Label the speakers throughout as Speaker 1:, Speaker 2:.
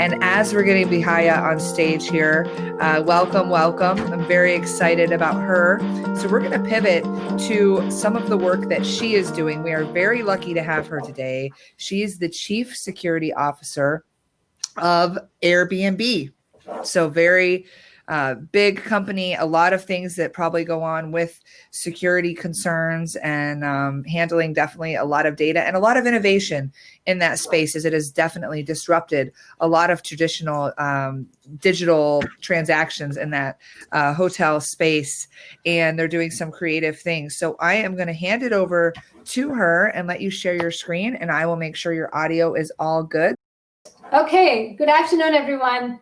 Speaker 1: And as we're getting Vijaya on stage here, welcome. I'm very excited about her. So we're going to pivot to some of the work that she is doing. We are very lucky to have her today. She is the Chief Security Officer of Airbnb. So very big company, a lot of things that probably go on with security concerns and handling definitely a lot of data and a lot of innovation in that space, as it has definitely disrupted a lot of traditional digital transactions in that hotel space. And they're doing some creative things. So I am going to hand it over to her and let you share your screen, and I will make sure your audio is all good.
Speaker 2: Okay, good afternoon, everyone.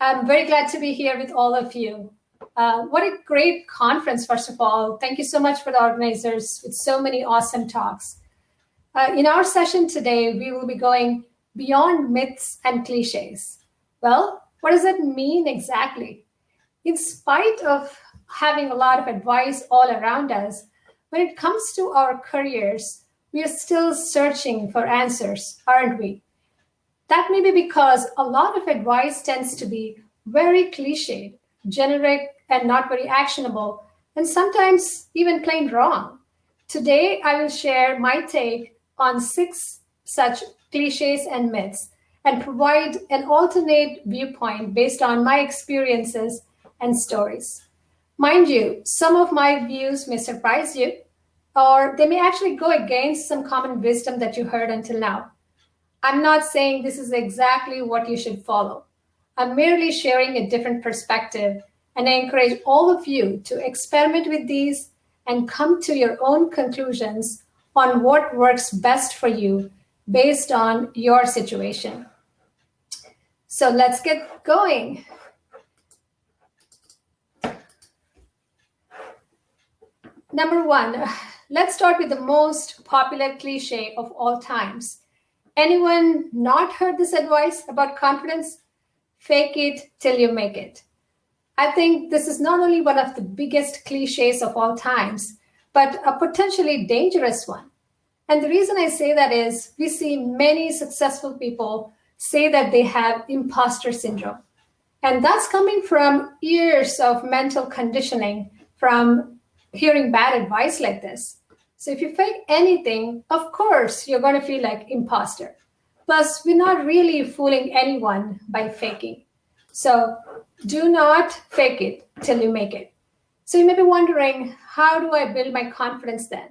Speaker 2: I'm very glad to be here with all of you. What a great conference, first of all. Thank you so much for the organizers with so many awesome talks. In our session today, we will be going beyond myths and cliches. Well, what does that mean exactly? In spite of having a lot of advice all around us, when it comes to our careers, we are still searching for answers, aren't we? That may be because a lot of advice tends to be very cliched, generic, and not very actionable, and sometimes even plain wrong. Today, I will share my take on 6 such cliches and myths and provide an alternate viewpoint based on my experiences and stories. Mind you, some of my views may surprise you, or they may actually go against some common wisdom that you heard until now. I'm not saying this is exactly what you should follow. I'm merely sharing a different perspective, and I encourage all of you to experiment with these and come to your own conclusions on what works best for you based on your situation. So let's get going. Number 1, let's start with the most popular cliche of all times. Anyone not heard this advice about confidence? Fake it till you make it. I think this is not only one of the biggest cliches of all times, but a potentially dangerous one. And the reason I say that is we see many successful people say that they have imposter syndrome. And that's coming from years of mental conditioning from hearing bad advice like this. So if you fake anything, of course, you're going to feel like imposter. Plus, we're not really fooling anyone by faking. So do not fake it till you make it. So you may be wondering, how do I build my confidence then?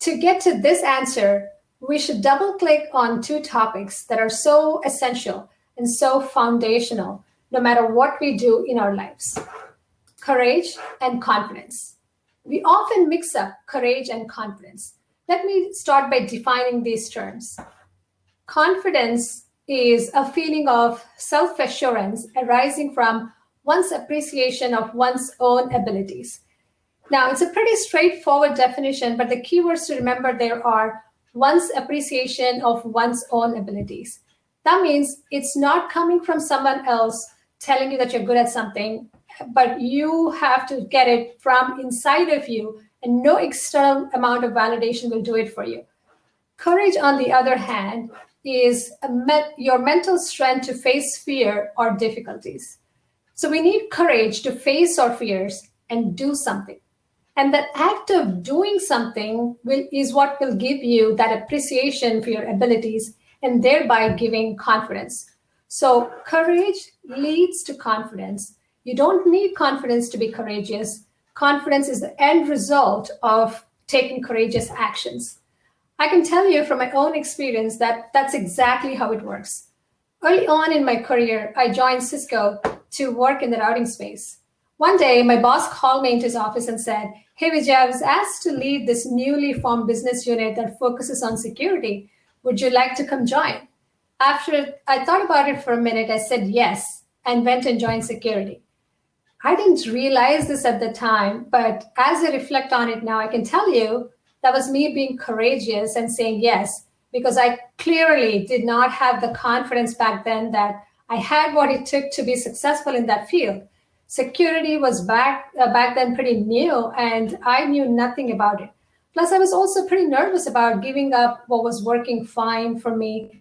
Speaker 2: To get to this answer, we should double click on 2 topics that are so essential and so foundational, no matter what we do in our lives: courage and confidence. We often mix up courage and confidence. Let me start by defining these terms. Confidence is a feeling of self-assurance arising from one's appreciation of one's own abilities. Now, it's a pretty straightforward definition, but the keywords to remember there are one's appreciation of one's own abilities. That means it's not coming from someone else telling you that you're good at something, but you have to get it from inside of you, and no external amount of validation will do it for you. Courage, on the other hand, is your mental strength to face fear or difficulties. So we need courage to face our fears and do something. And that act of doing something is what will give you that appreciation for your abilities and thereby giving confidence. So courage leads to confidence. You don't need confidence to be courageous. Confidence is the end result of taking courageous actions. I can tell you from my own experience that that's exactly how it works. Early on in my career, I joined Cisco to work in the routing space. One day, my boss called me into his office and said, "Hey, Vijaya, I was asked to lead this newly formed business unit that focuses on security. Would you like to come join?" After I thought about it for a minute, I said yes and went and joined security. I didn't realize this at the time, but as I reflect on it now, I can tell you that was me being courageous and saying yes, because I clearly did not have the confidence back then that I had what it took to be successful in that field. Security was back then pretty new, and I knew nothing about it. Plus, I was also pretty nervous about giving up what was working fine for me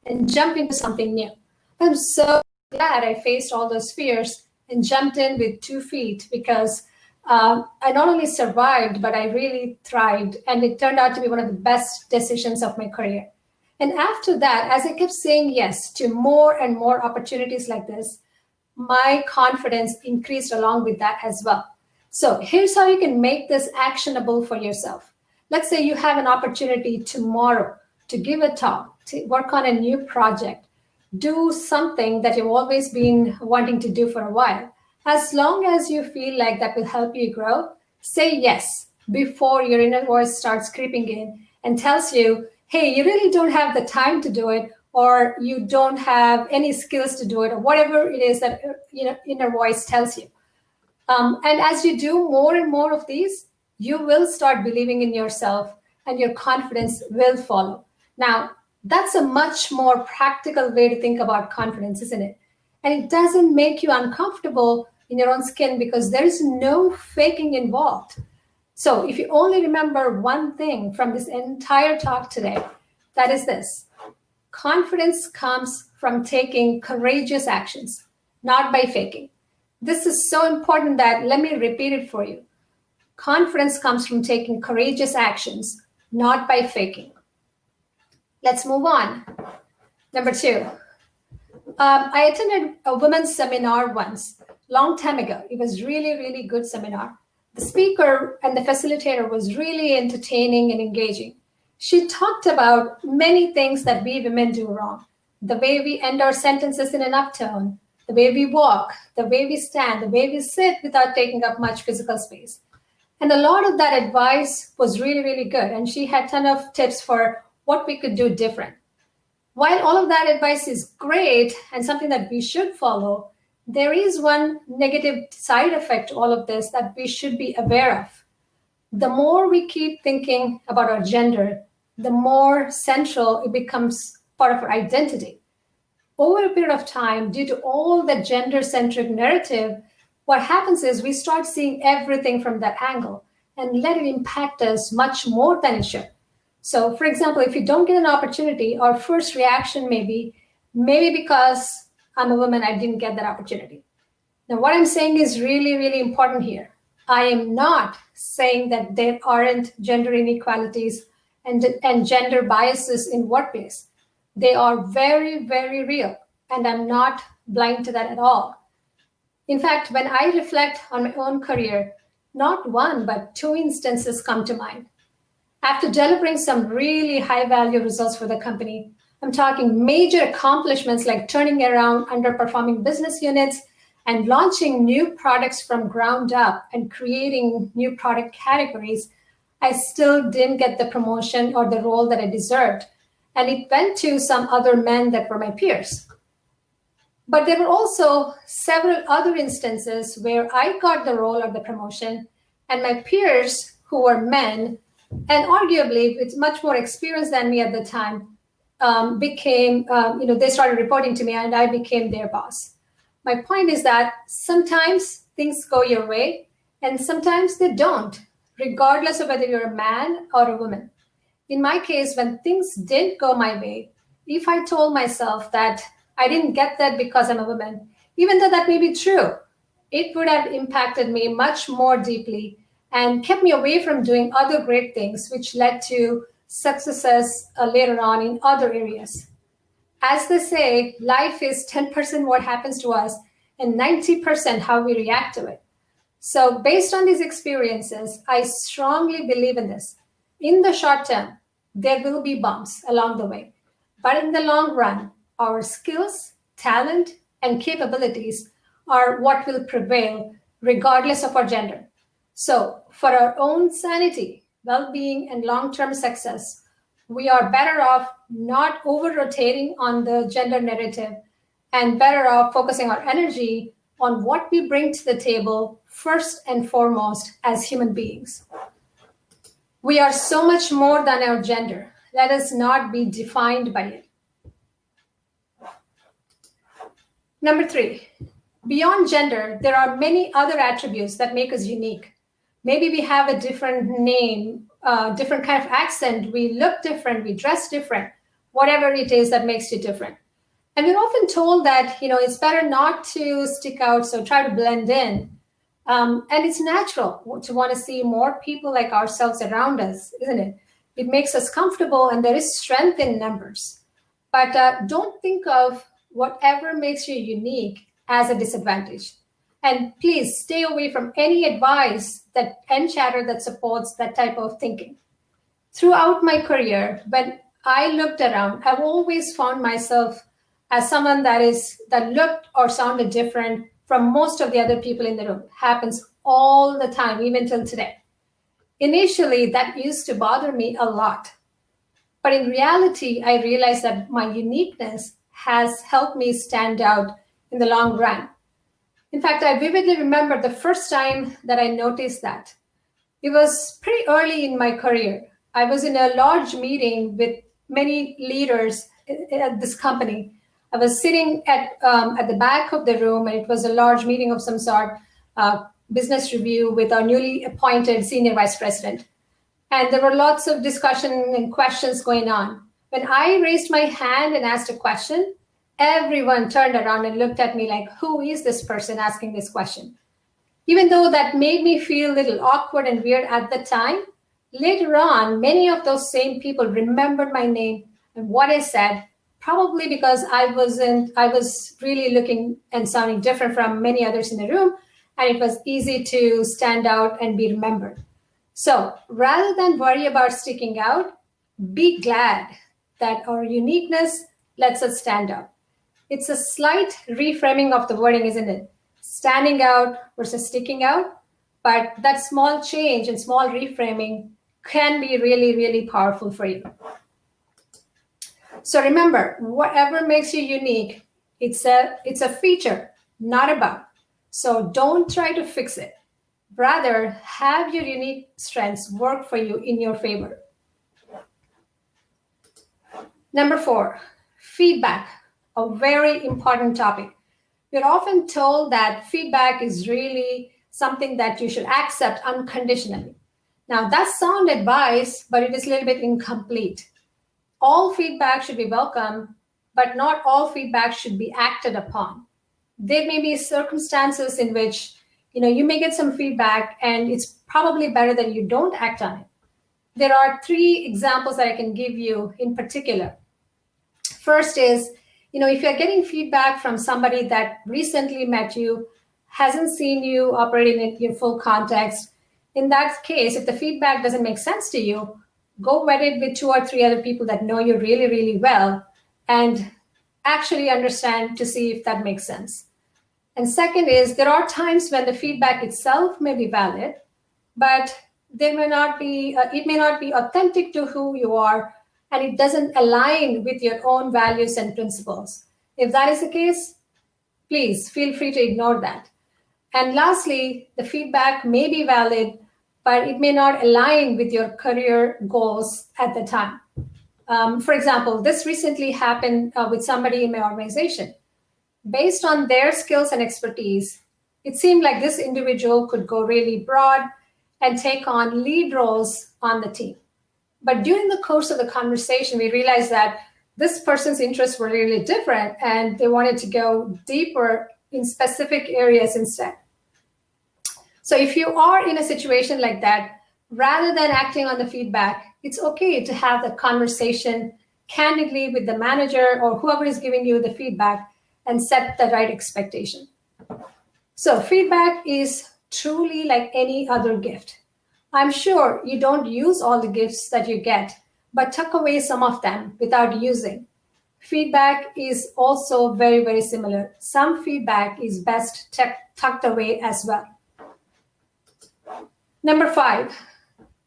Speaker 2: and jump into something new. I'm so glad I faced all those fears and jumped in with 2 feet because I not only survived, but I really thrived. And it turned out to be one of the best decisions of my career. And after that, as I kept saying yes to more and more opportunities like this, my confidence increased along with that as well. So here's how you can make this actionable for yourself. Let's say you have an opportunity tomorrow to give a talk, to work on a new project, do something that you've always been wanting to do for a while. As long as you feel like that will help you grow, say yes before your inner voice starts creeping in and tells you, hey, you really don't have the time to do it, or you don't have any skills to do it, or whatever it is that inner voice tells you. And as you do more and more of these, you will start believing in yourself and your confidence will follow. Now, that's a much more practical way to think about confidence, isn't it? And it doesn't make you uncomfortable in your own skin because there's no faking involved. So if you only remember one thing from this entire talk today, that is this. Confidence comes from taking courageous actions, not by faking. This is so important that let me repeat it for you. Confidence comes from taking courageous actions, not by faking. Let's move on. Number 2. I attended a women's seminar once, long time ago. It was really, really good seminar. The speaker and the facilitator was really entertaining and engaging. She talked about many things that we women do wrong. The way we end our sentences in an uptone, the way we walk, the way we stand, the way we sit without taking up much physical space. And a lot of that advice was really, really good. And she had a ton of tips for what we could do different. While all of that advice is great and something that we should follow, there is one negative side effect to all of this that we should be aware of. The more we keep thinking about our gender, the more central it becomes part of our identity. Over a period of time, due to all the gender-centric narrative, what happens is we start seeing everything from that angle and let it impact us much more than it should. So, for example, if you don't get an opportunity, our first reaction may be, maybe because I'm a woman, I didn't get that opportunity. Now, what I'm saying is really, really important here. I am not saying that there aren't gender inequalities and gender biases in workplace. They are very, very real, and I'm not blind to that at all. In fact, when I reflect on my own career, not one, but 2 instances come to mind. After delivering some really high-value results for the company, I'm talking major accomplishments like turning around underperforming business units and launching new products from ground up and creating new product categories, I still didn't get the promotion or the role that I deserved. And it went to some other men that were my peers. But there were also several other instances where I got the role or the promotion, and my peers, who were men, and arguably with much more experience than me at the time, they started reporting to me and I became their boss. My point is that sometimes things go your way and sometimes they don't, regardless of whether you're a man or a woman. In my case, when things didn't go my way, if I told myself that I didn't get that because I'm a woman, even though that may be true, it would have impacted me much more deeply and kept me away from doing other great things, which led to successes later on in other areas. As they say, life is 10% what happens to us and 90% how we react to it. So based on these experiences, I strongly believe in this. In the short term, there will be bumps along the way. But in the long run, our skills, talent, and capabilities are what will prevail regardless of our gender. So for our own sanity, well-being, and long-term success, we are better off not over-rotating on the gender narrative and better off focusing our energy on what we bring to the table first and foremost as human beings. We are so much more than our gender. Let us not be defined by it. Number 3, beyond gender, there are many other attributes that make us unique. Maybe we have a different name, different kind of accent, we look different, we dress different, whatever it is that makes you different. And we're often told that, it's better not to stick out, so try to blend in. And it's natural to want to see more people like ourselves around us, isn't it? It makes us comfortable, and there is strength in numbers. But don't think of whatever makes you unique as a disadvantage. And please stay away from any advice and chatter that supports that type of thinking. Throughout my career, when I looked around, I've always found myself as someone that looked or sounded different from most of the other people in the room. Happens all the time, even till today. Initially, that used to bother me a lot. But in reality, I realized that my uniqueness has helped me stand out in the long run. In fact, I vividly remember the first time that I noticed that. It was pretty early in my career. I was in a large meeting with many leaders at this company. I was sitting at the back of the room, and it was a large meeting of some sort, business review with our newly appointed senior vice president. And there were lots of discussion and questions going on. When I raised my hand and asked a question, everyone turned around and looked at me like, who is this person asking this question? Even though that made me feel a little awkward and weird at the time, later on, many of those same people remembered my name and what I said, probably because I was really looking and sounding different from many others in the room, and it was easy to stand out and be remembered. So rather than worry about sticking out, be glad that our uniqueness lets us stand out. It's a slight reframing of the wording, isn't it? Standing out versus sticking out. But that small change and small reframing can be really, really powerful for you. So remember, whatever makes you unique, it's a feature, not a bug. So don't try to fix it. Rather, have your unique strengths work for you in your favor. Number 4, feedback, a very important topic. We're often told that feedback is really something that you should accept unconditionally. Now, that's sound advice, but it is a little bit incomplete. All feedback should be welcome, but not all feedback should be acted upon. There may be circumstances in which you may get some feedback, and it's probably better that you don't act on it. There are 3 examples that I can give you in particular. First is, if you're getting feedback from somebody that recently met you, hasn't seen you operating in your full context, in that case, if the feedback doesn't make sense to you, go vet it with 2 or 3 other people that know you really, really well and actually understand to see if that makes sense. And second is, there are times when the feedback itself may be valid, but it may not be authentic to who you are, and it doesn't align with your own values and principles. If that is the case, please feel free to ignore that. And lastly, the feedback may be valid, but it may not align with your career goals at the time. For example, this recently happened with somebody in my organization. Based on their skills and expertise, it seemed like this individual could go really broad and take on lead roles on the team. But during the course of the conversation, we realized that this person's interests were really different, and they wanted to go deeper in specific areas instead. So if you are in a situation like that, rather than acting on the feedback, it's okay to have the conversation candidly with the manager or whoever is giving you the feedback and set the right expectation. So feedback is truly like any other gift. I'm sure you don't use all the gifts that you get, but tuck away some of them without using. Feedback is also very, very similar. Some feedback is best tucked away as well. Number 5,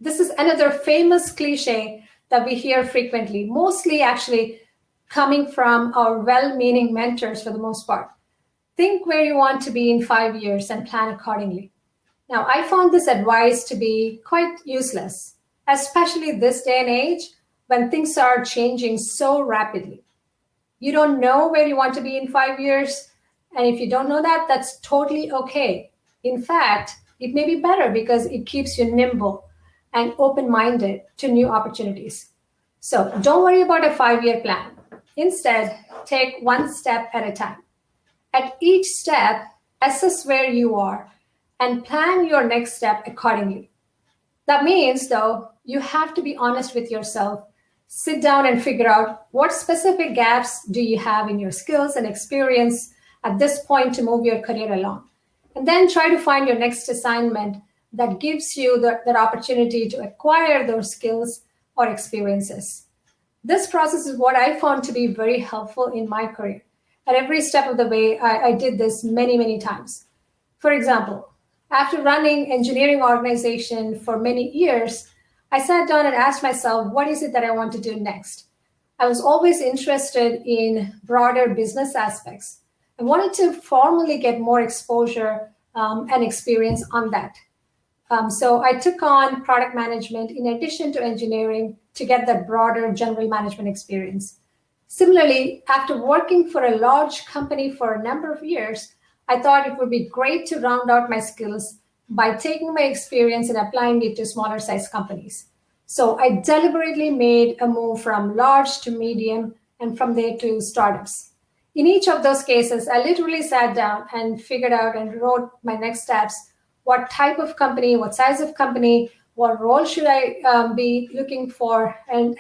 Speaker 2: this is another famous cliche that we hear frequently, mostly actually coming from our well-meaning mentors for the most part. Think where you want to be in 5 years and plan accordingly. Now, I found this advice to be quite useless, especially this day and age when things are changing so rapidly. You don't know where you want to be in 5 years, and if you don't know that, that's totally okay. In fact, it may be better because it keeps you nimble and open-minded to new opportunities. So don't worry about a 5-year plan. Instead, take one step at a time. At each step, assess where you are and plan your next step accordingly. That means, though, you have to be honest with yourself. Sit down and figure out what specific gaps do you have in your skills and experience at this point to move your career along. And then try to find your next assignment that gives you that opportunity to acquire those skills or experiences. This process is what I found to be very helpful in my career. At every step of the way, I did this many, many times. For example, after running engineering organization for many years, I sat down and asked myself, what is it that I want to do next? I was always interested in broader business aspects. I wanted to formally get more exposure and experience on that. So I took on product management in addition to engineering to get that broader general management experience. Similarly, after working for a large company for a number of years, I thought it would be great to round out my skills by taking my experience and applying it to smaller size companies. So I deliberately made a move from large to medium and from there to startups. In each of those cases, I literally sat down and figured out and wrote my next steps. What type of company, what size of company, what role should I be looking for, and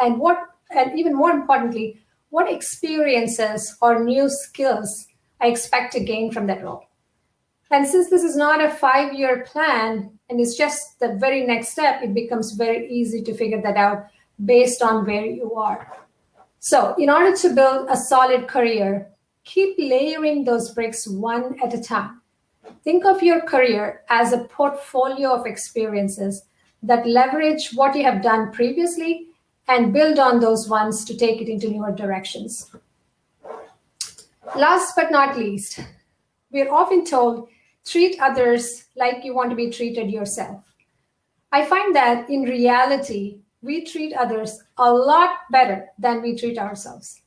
Speaker 2: even more importantly, what experiences or new skills I expect to gain from that role. And since this is not a 5-year plan and it's just the very next step, it becomes very easy to figure that out based on where you are. So in order to build a solid career, keep layering those bricks one at a time. Think of your career as a portfolio of experiences that leverage what you have done previously and build on those ones to take it into newer directions. Last but not least, we're often told, treat others like you want to be treated yourself. I find that in reality, we treat others a lot better than we treat ourselves.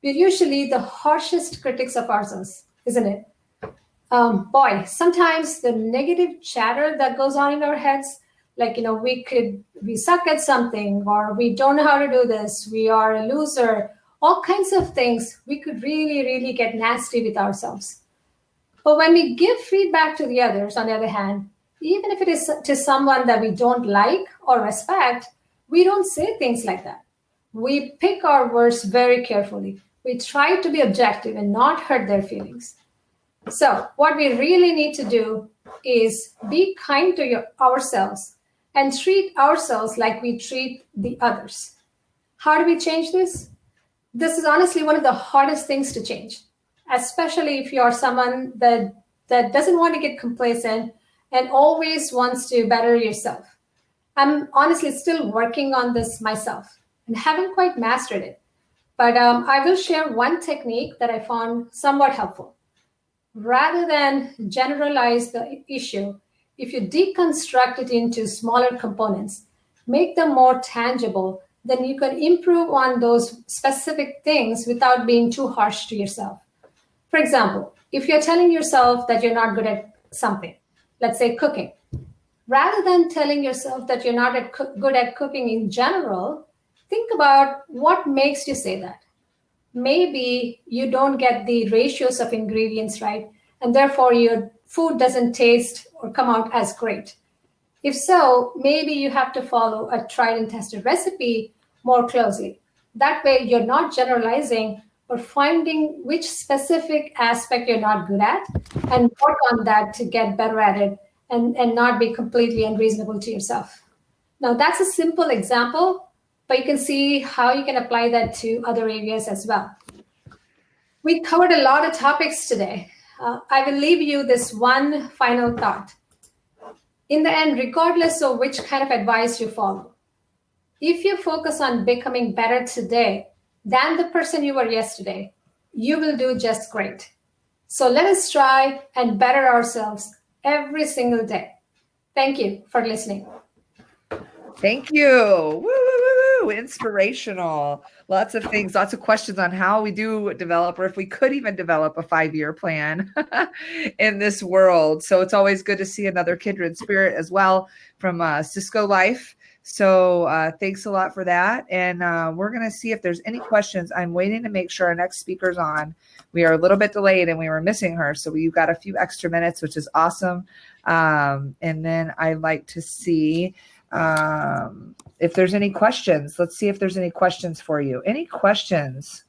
Speaker 2: We're usually the harshest critics of ourselves, isn't it? Boy, sometimes the negative chatter that goes on in our heads, like, we suck at something, or we don't know how to do this, we are a loser, all kinds of things, we could really, really get nasty with ourselves. But when we give feedback to the others, on the other hand, even if it is to someone that we don't like or respect, we don't say things like that. We pick our words very carefully. We try to be objective and not hurt their feelings. So what we really need to do is be kind to ourselves and treat ourselves like we treat the others. How do we change this? This is honestly one of the hardest things to change, especially if you're someone that doesn't want to get complacent and always wants to better yourself. I'm honestly still working on this myself and haven't quite mastered it. But I will share one technique that I found somewhat helpful. Rather than generalize the issue, if you deconstruct it into smaller components, make them more tangible, then you can improve on those specific things without being too harsh to yourself. For example, if you're telling yourself that you're not good at something, let's say cooking, rather than telling yourself that you're not good at cooking in general, think about what makes you say that. Maybe you don't get the ratios of ingredients right, and therefore your food doesn't taste or come out as great. If so, maybe you have to follow a tried and tested recipe more closely. That way you're not generalizing, but finding which specific aspect you're not good at and work on that to get better at it and not be completely unreasonable to yourself. Now that's a simple example, but you can see how you can apply that to other areas as well. We covered a lot of topics today. I will leave you this one final thought. In the end, regardless of which kind of advice you follow, if you focus on becoming better today than the person you were yesterday, you will do just great. So let us try and better ourselves every single day. Thank you for listening.
Speaker 1: Thank you. Woo, woo, woo, woo. Inspirational. Lots of things, lots of questions on how we do develop, or if we could even develop a 5-year plan in this world. So it's always good to see another kindred spirit as well from Cisco Life. So thanks a lot for that. And we're going to see if there's any questions. I'm waiting to make sure our next speaker's on. We are a little bit delayed and we were missing her. So you've got a few extra minutes, which is awesome. And then I'd like to see if there's any questions. Let's see if there's any questions for you. Any questions?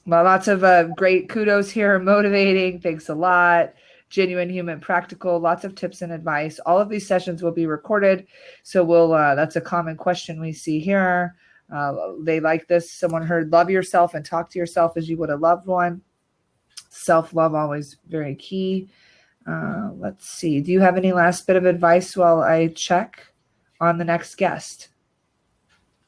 Speaker 1: Well, lots of great kudos here. Motivating. Thanks a lot. Genuine, human, practical, lots of tips and advice. All of these sessions will be recorded. So that's a common question we see here. They like this. Someone heard, love yourself and talk to yourself as you would a loved one. Self-love, always very key. Let's see. Do you have any last bit of advice while I check on the next guest?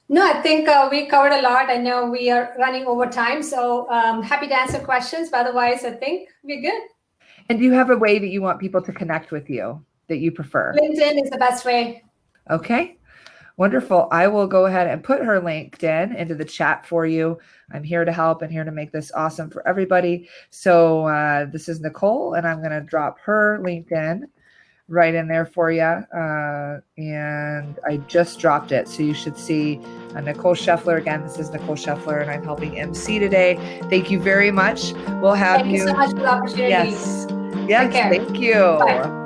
Speaker 2: No, I think we covered a lot. I know we are running over time, so happy to answer questions. But otherwise, I think we're good.
Speaker 1: And do you have a way that you want people to connect with you that you prefer?
Speaker 2: LinkedIn is the best way.
Speaker 1: Okay, wonderful. I will go ahead and put her LinkedIn into the chat for you. I'm here to help and here to make this awesome for everybody. So this is Nicole, and I'm going to drop her LinkedIn right in there for you. And I just dropped it. So you should see Nicole Scheffler. Again, this is Nicole Scheffler, and I'm helping MC today. Thank you very much. We'll have
Speaker 2: Thank you so much for the opportunity.
Speaker 1: Yes. Yes. Thank you.
Speaker 2: Bye.